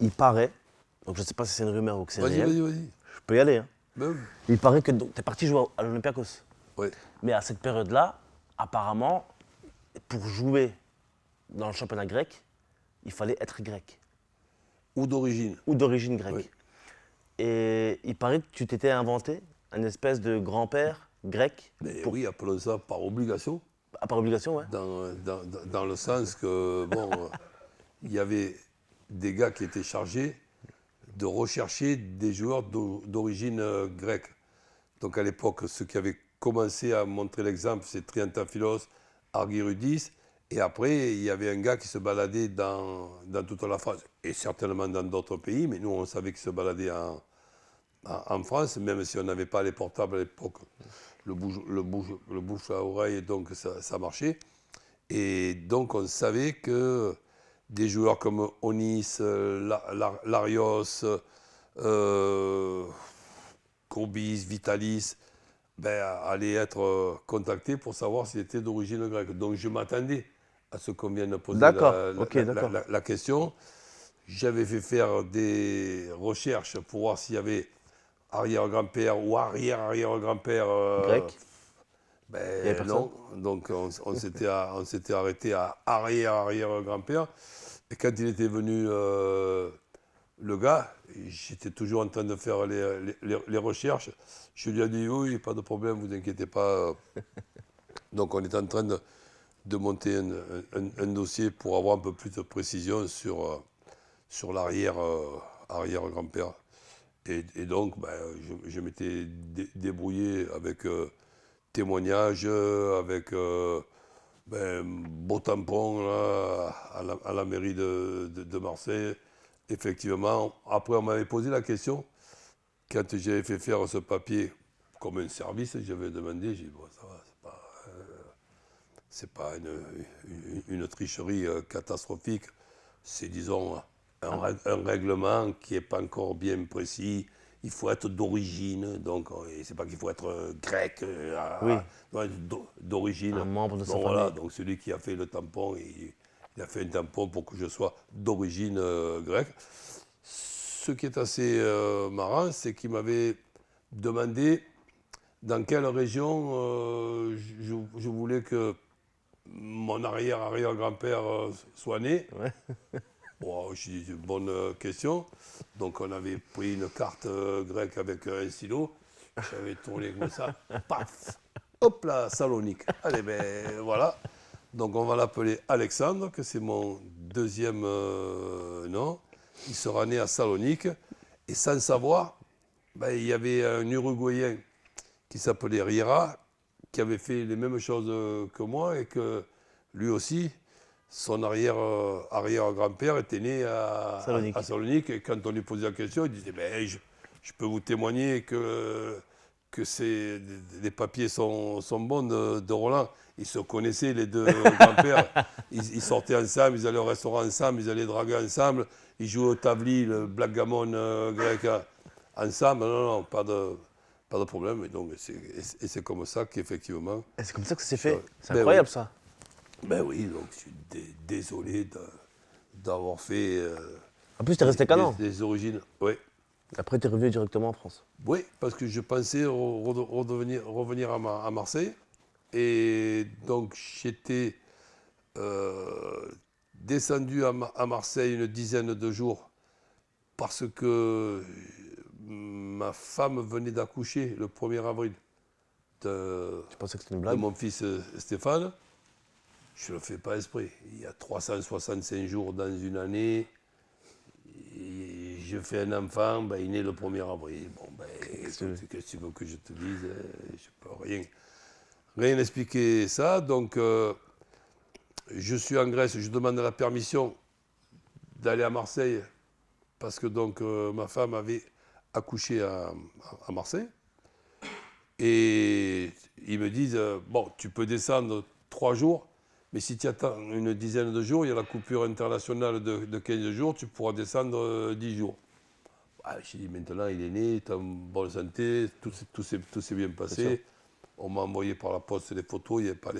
il paraît, donc je ne sais pas si c'est une rumeur ou que c'est Vas-y, réel, vas-y, vas-y. je peux y aller. Hein. Ben, Il paraît que tu es parti jouer à l'Olympiakos. ouais. Mais à cette période-là, apparemment, pour jouer dans le championnat grec, il fallait être grec Ou d'origine. ou d'origine grecque. Oui. Et il paraît que tu t'étais inventé un espèce de grand-père grec, Mais oui, appelons ça par obligation, par obligation, ouais. dans le sens que, bon, il y avait des gars qui étaient chargés de rechercher des joueurs d'origine grecque. Donc à l'époque, ceux qui avaient commencé à montrer l'exemple, c'est Triantafylos, Argyrudis. Et après, il y avait un gars qui se baladait dans toute la France, et certainement dans d'autres pays, mais nous, on savait qu'il se baladait en France, même si on n'avait pas les portables à l'époque, le bouche à oreille, donc ça marchait. Et donc, on savait que des joueurs comme Onis, Larios, Courbis, Vitalis, allaient être contactés pour savoir s'ils étaient d'origine grecque. Donc, je m'attendais à ce qu'on vienne poser D'accord, ok, d'accord. la question. J'avais fait faire des recherches pour voir s'il y avait arrière-grand-père ou arrière-arrière-grand-père. Grec. Il y avait personne. Non, donc on s'était arrêté à arrière-arrière-grand-père. Et quand il était venu, le gars, j'étais toujours en train de faire les recherches. Je lui ai dit oui, pas de problème, vous inquiétez pas. Donc on est en train de monter un dossier pour avoir un peu plus de précision sur l'arrière-arrière-grand-père. Et donc, je m'étais débrouillé avec témoignages, avec beau tampon là, à la mairie de Marseille. Effectivement, après on m'avait posé la question, quand j'avais fait faire ce papier comme un service, j'avais demandé, j'ai dit, bon, ça va, c'est pas une tricherie catastrophique, c'est, disons, un règlement qui n'est pas encore bien précis. Il faut être d'origine, donc c'est pas qu'il faut être grec, Oui. d'origine. Un membre de sa Donc voilà, famille. donc celui qui a fait le tampon, il a fait un tampon pour que je sois d'origine grecque. Ce qui est assez marrant, c'est qu'il m'avait demandé dans quelle région je voulais que mon arrière-arrière-grand-père soit né. Ouais. Bon, j'ai dit, bonne question. Donc on avait pris une carte grecque avec un stylo. J'avais tourné comme ça. Paf. Hop là, Salonique. Allez, ben voilà. Donc on va l'appeler Alexandre, que c'est mon deuxième nom. Il sera né à Salonique. Et sans savoir, il y avait un Uruguayen qui s'appelait Riera, qui avait fait les mêmes choses que moi et que lui aussi, son arrière-grand-père était né à Salonique. Et quand on lui posait la question, il disait je peux vous témoigner que les papiers sont bons de Roland. Ils se connaissaient, les deux grands-pères. Ils sortaient ensemble, ils allaient au restaurant ensemble, ils allaient draguer ensemble, ils jouaient au tabli, le blackgammon grec ensemble. Non, pas de problème. Et donc, c'est comme ça qu'effectivement. Et c'est comme ça que ça s'est fait. C'est Ben incroyable oui. ça. Ben oui, donc je suis désolé d'avoir fait En plus, t'es resté qu'un an. des origines. Oui. Après, t'es revenu directement en France. Oui, parce que je pensais revenir à Marseille. Et donc j'étais descendu à Marseille une dizaine de jours parce que ma femme venait d'accoucher le 1er avril Tu pensais que c'était une de blague? mon fils Stéphane. Je ne le fais pas esprit. Il y a 365 jours dans une année. Et je fais un enfant, il naît le 1er avril. Bon, qu'est-ce que tu veux que je te dise? Je peux rien expliquer ça. Donc, je suis en Grèce, je demande la permission d'aller à Marseille parce que donc ma femme avait accouché à Marseille. Et ils me disent, bon, tu peux descendre 3 jours, mais si tu attends une dizaine de jours, il y a la coupure internationale de 15 jours, tu pourras descendre 10 jours. J'ai dit, maintenant, il est né, il est en bonne santé, tout s'est bien passé. On m'a envoyé par la poste les photos, il n'y avait pas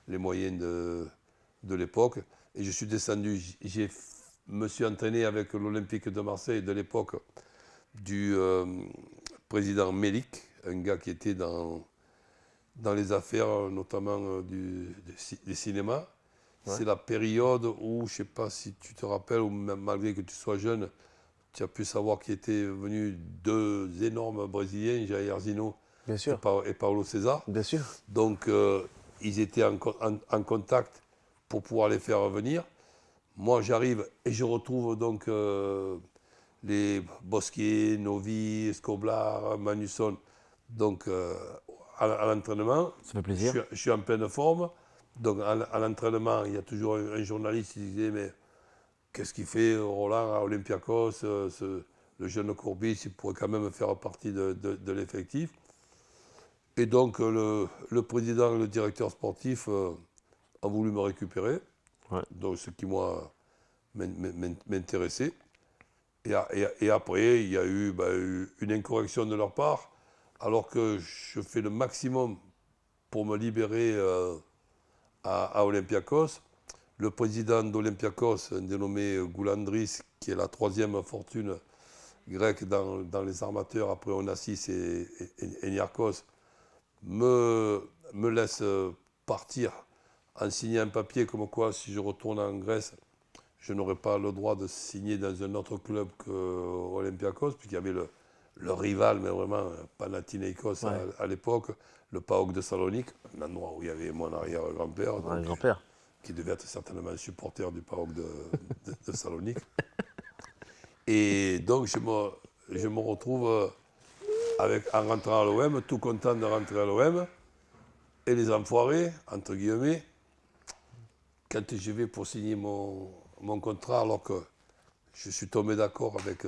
les moyens de l'époque. Et je suis descendu, j'ai me suis entraîné avec l'Olympique de Marseille de l'époque du président Melik, un gars qui était dans les affaires, notamment des cinémas. Ouais. C'est la période où, je ne sais pas si tu te rappelles, ou même malgré que tu sois jeune, tu as pu savoir qu'il étaient venus deux énormes Brésiliens, Jair Zino et Paulo César. Bien sûr. Donc, ils étaient en contact pour pouvoir les faire venir. Moi, j'arrive et je retrouve donc les Bosquier, Novi, Escobar, Manusson, donc à l'entraînement. Ça fait plaisir. Je suis en pleine forme. Donc, à l'entraînement, il y a toujours un journaliste qui disait, mais qu'est-ce qu'il fait Roland à Olympiakos, le jeune Courbis, il pourrait quand même faire partie de l'effectif. Et donc, le président et le directeur sportif ont voulu me récupérer, donc ce qui, moi, m'intéressait. Et après, il y a eu une incorrection de leur part, alors que je fais le maximum pour me libérer à Olympiakos. Le président d'Olympiakos, un dénommé Goulandris, qui est la troisième fortune grecque dans les armateurs après Onassis et Niarchos, me laisse partir en signant un papier comme quoi, si je retourne en Grèce, je n'aurais pas le droit de signer dans un autre club qu'Olympiakos, puisqu'il y avait le rival, mais vraiment Panathinaikos à l'époque, le PAOK de Salonique, un endroit où il y avait mon arrière-grand-père, qui devait être certainement supporter du PAOK de Salonique. Et donc je me retrouve en rentrant à l'OM, tout content de rentrer à l'OM, et les enfoirés, entre guillemets, quand je vais pour signer mon contrat, alors que je suis tombé d'accord avec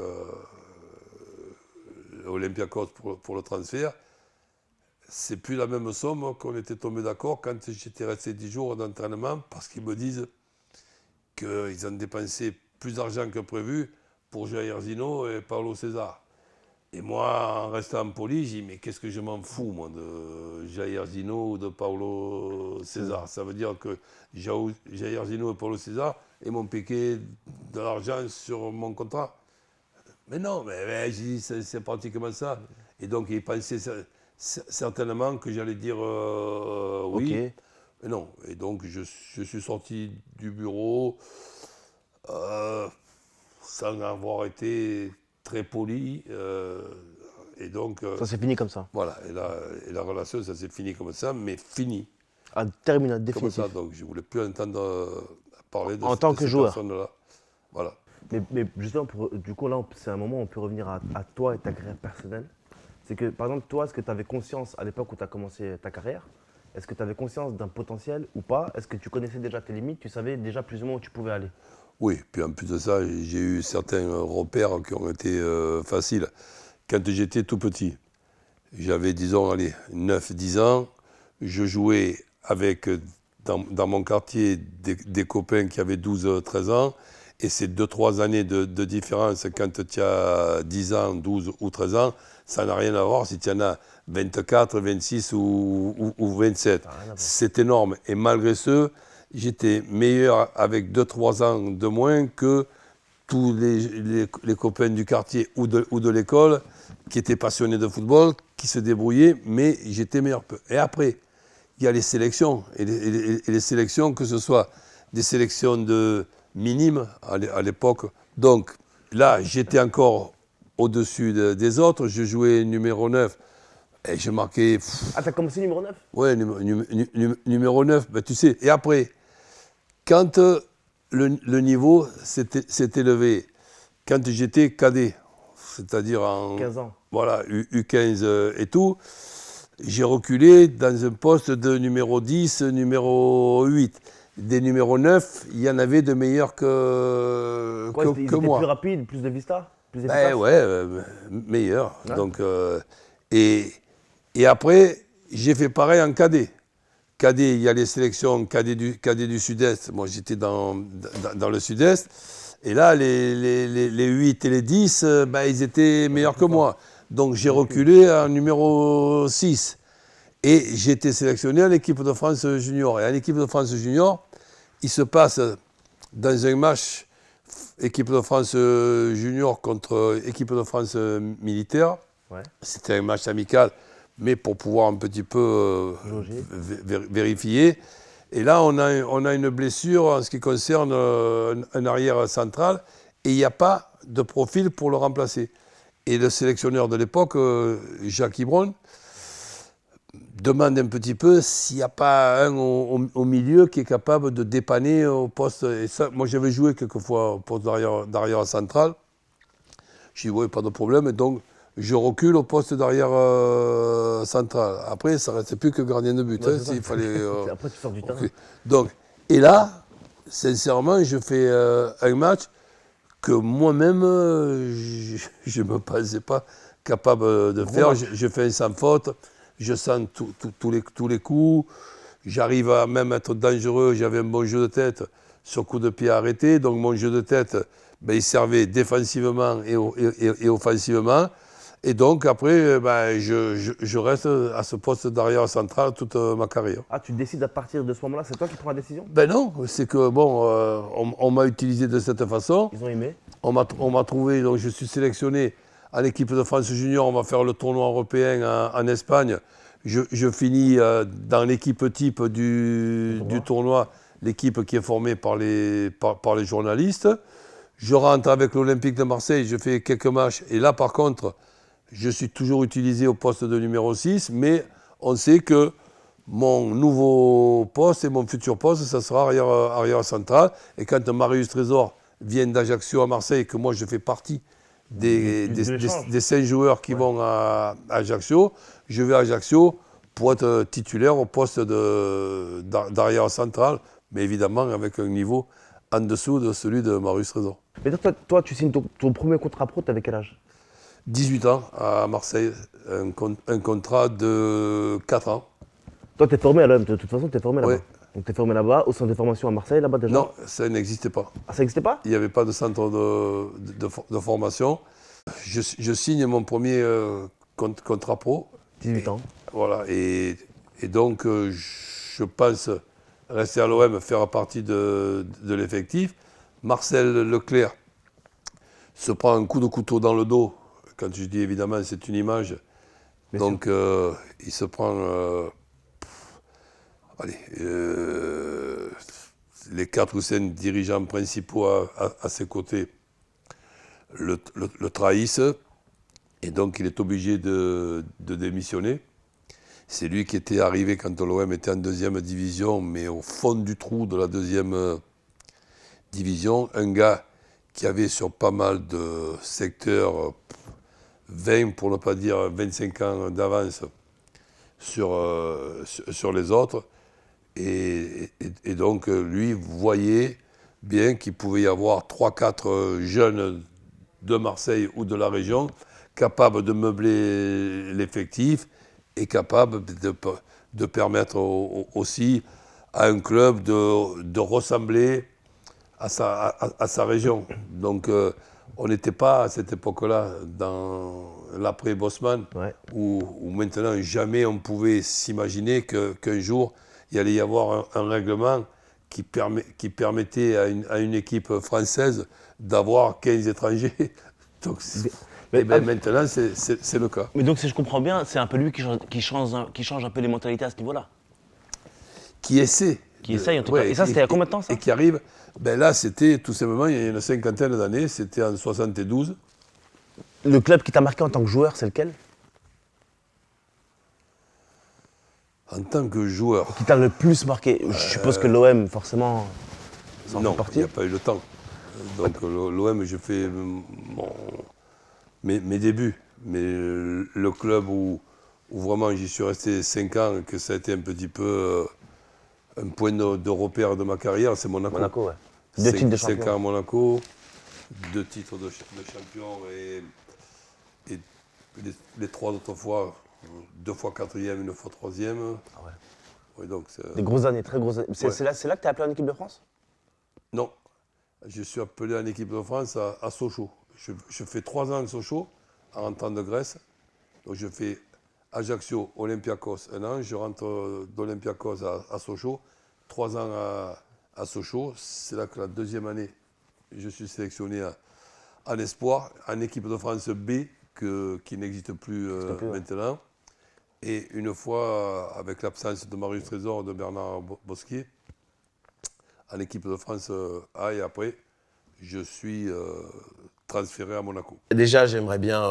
Olympiakos pour le transfert, c'est plus la même somme qu'on était tombé d'accord quand j'étais resté 10 jours d'entraînement, parce qu'ils me disent qu'ils ont dépensé plus d'argent que prévu pour Jair Zino et Paulo César. Et moi, en restant poli, j'ai dit, mais qu'est-ce que je m'en fous, moi, de Jair Zino ou de Paulo César. Ça veut dire que Jair Zino et Paulo César, ils m'ont piqué de l'argent sur mon contrat. Mais non, mais j'ai dit, c'est pratiquement ça. Et donc, ils pensaient certainement que j'allais dire oui. Okay. Mais non. Et donc, je suis sorti du bureau sans avoir été très poli. Et donc, ça s'est fini comme ça. Voilà. Et la relation, ça s'est fini comme ça, mais fini. À terminal définitif. Comme ça, donc je ne voulais plus entendre parler de en tant que joueur. Personne-là. Voilà. Mais justement, du coup, là, c'est un moment où on peut revenir à toi et ta carrière personnelle. C'est que, par exemple, toi, est-ce que tu avais conscience, à l'époque où tu as commencé ta carrière, est-ce que tu avais conscience d'un potentiel ou pas? Est-ce que tu connaissais déjà tes limites? Tu savais déjà plus ou moins où tu pouvais aller? Oui, puis en plus de ça, j'ai eu certains repères qui ont été faciles. Quand j'étais tout petit, j'avais, disons, 9-10 ans, je jouais avec, dans mon quartier, des copains qui avaient 12-13 ans, et ces 2-3 années de différence, quand tu as 10 ans, 12 ou 13 ans, ça n'a rien à voir si tu en as 24, 26 ou 27. C'est énorme. Et malgré ce, j'étais meilleur avec 2-3 ans de moins que tous les copains du quartier ou de l'école qui étaient passionnés de football, qui se débrouillaient, mais j'étais meilleur. Et après, il y a les sélections. Et les sélections, que ce soit des sélections de minimes à l'époque. Donc là, j'étais encore au-dessus des autres. Je jouais numéro 9 et je marquais... Ah, t'as commencé numéro 9? Ouais, numéro 9. Ben, tu sais, et après, quand le niveau s'est élevé, quand j'étais cadet, c'est-à-dire en 15 ans. Voilà, U15 et tout, j'ai reculé dans un poste de numéro 10, numéro 8. Des numéros 9, il y en avait de meilleurs que moi. Plus rapide, plus de vista, plus efficace. Meilleur. Ouais. Donc, et après, j'ai fait pareil en cadet. Cadet, il y a les sélections cadet du Sud-Est. Moi, j'étais dans le Sud-Est. Et là, les 8 et les 10, ils étaient meilleurs que moi. Donc, j'ai reculé en numéro 6. Et j'ai été sélectionné en équipe de France junior. Et en équipe de France junior, il se passe dans un match équipe de France junior contre équipe de France militaire. Ouais. C'était un match amical, mais pour pouvoir un petit peu vérifier. Et là, on a une blessure en ce qui concerne un arrière central et il n'y a pas de profil pour le remplacer. Et le sélectionneur de l'époque, Jacques Ibron, demande un petit peu s'il n'y a pas un au milieu qui est capable de dépanner au poste. Et ça, moi, j'avais joué quelquefois au poste d'arrière central. Je dis, oui, pas de problème. Et donc, je recule au poste d'arrière central. Après, ça ne restait plus que gardien de but. Ouais, S'il fallait, après, tu sors du terrain. okay. Donc, et là, sincèrement, je fais un match que moi-même, je ne me pensais pas capable de faire. Je fais un sans faute. Je sens tous les coups. J'arrive à même être dangereux. J'avais un bon jeu de tête sur coup de pied arrêté. Donc, mon jeu de tête, ben, il servait défensivement et offensivement. Et donc, après, ben, je reste à ce poste d'arrière central toute ma carrière. Ah, tu décides à partir de ce moment-là, c'est toi qui prends la décision? Ben non, c'est que, bon, on m'a utilisé de cette façon. Ils ont aimé? On m'a trouvé, donc je suis sélectionné à l'équipe de France junior. On va faire le tournoi européen en Espagne. Je finis dans l'équipe type du tournoi, l'équipe qui est formée par les journalistes. Je rentre avec l'Olympique de Marseille, je fais quelques matchs. Et là, par contre, je suis toujours utilisé au poste de numéro 6, mais on sait que mon nouveau poste et mon futur poste, ça sera arrière central. Et quand Marius Trésor vient d'Ajaccio à Marseille, que moi je fais partie des 5 joueurs qui vont à Ajaccio, je vais à Ajaccio pour être titulaire au poste d'arrière central, mais évidemment avec un niveau en dessous de celui de Marius Trésor. Mais toi, tu signes ton premier contrat pro, t'avais quel âge? 18 ans à Marseille, un contrat de 4 ans. Toi, t'es formé à l'OM, de toute façon, t'es formé là-bas. Oui. Donc t'es formé là-bas, au centre de formation à Marseille, là-bas déjà? Non, ça n'existait pas. Ah, ça n'existait pas? Il n'y avait pas de centre de formation. Je signe mon premier contrat pro. 18 ans. Voilà, et donc je pense rester à l'OM, faire partie de l'effectif. Marcel Leclerc se prend un coup de couteau dans le dos. Quand je dis évidemment, c'est une image. Bien donc il se prend les 4 ou 5 dirigeants principaux à ses côtés le trahissent. Et donc il est obligé de démissionner. C'est lui qui était arrivé quand l'OM était en 2e division, mais au fond du trou de la 2e division. Un gars qui avait sur pas mal de secteurs 20, pour ne pas dire 25 ans d'avance sur les autres. Et donc lui voyait bien qu'il pouvait y avoir 3-4 jeunes de Marseille ou de la région capables de meubler l'effectif et capables de permettre aussi à un club de ressembler à sa région. Donc on n'était pas à cette époque-là dans l'après-Bosman, Ouais. où maintenant jamais on pouvait s'imaginer qu'un jour il allait y avoir un règlement qui permettait à une équipe française d'avoir 15 étrangers. Donc, maintenant, c'est le cas. Mais donc, si je comprends bien, c'est un peu lui qui change un peu les mentalités à ce niveau-là. Qui essaie. Qui essaye en tout cas. Et ça, c'était il y a combien de temps ça? Et qui arrive. Ben là, c'était tout simplement, il y a une cinquantaine d'années, c'était en 72. Le club qui t'a marqué en tant que joueur, c'est lequel? En tant que joueur. Qui t'a le plus marqué? Je suppose que l'OM, forcément, ça en fait Non, partie. il n'y a pas eu le temps. Donc l'OM, je fais mes débuts. Mais le club où vraiment j'y suis resté 5 ans, que ça a été un petit peu un point de repère de ma carrière, c'est Monaco. Monaco, ouais. 2 titres de 5 champion. ans à Monaco, 2 titres de champion et les 3 autres fois, 2 fois 4e, 1 fois 3e. Ah ouais. Oui, donc Des grosses années, très grosses années. Ouais. C'est là que t'es appelé en équipe de France? non, je suis appelé en équipe de France à Sochaux. Je fais 3 ans à Sochaux, en rentrant de Grèce. Donc je fais Ajaccio, Olympiakos 1 an. Je rentre d'Olympiakos à Sochaux. 3 ans à Sochaux. C'est là que la 2e année, je suis sélectionné en espoir, en équipe de France B, qui n'existe plus maintenant. Et une fois, avec l'absence de Marius Trésor et de Bernard Bosquier, en équipe de France A, et après, je suis transféré à Monaco. Déjà, j'aimerais bien,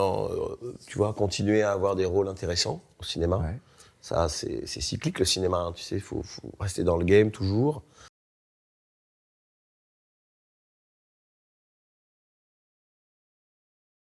tu vois, continuer à avoir des rôles intéressants au cinéma. Ouais. Ça, c'est cyclique le cinéma, hein, tu sais, il faut rester dans le game toujours.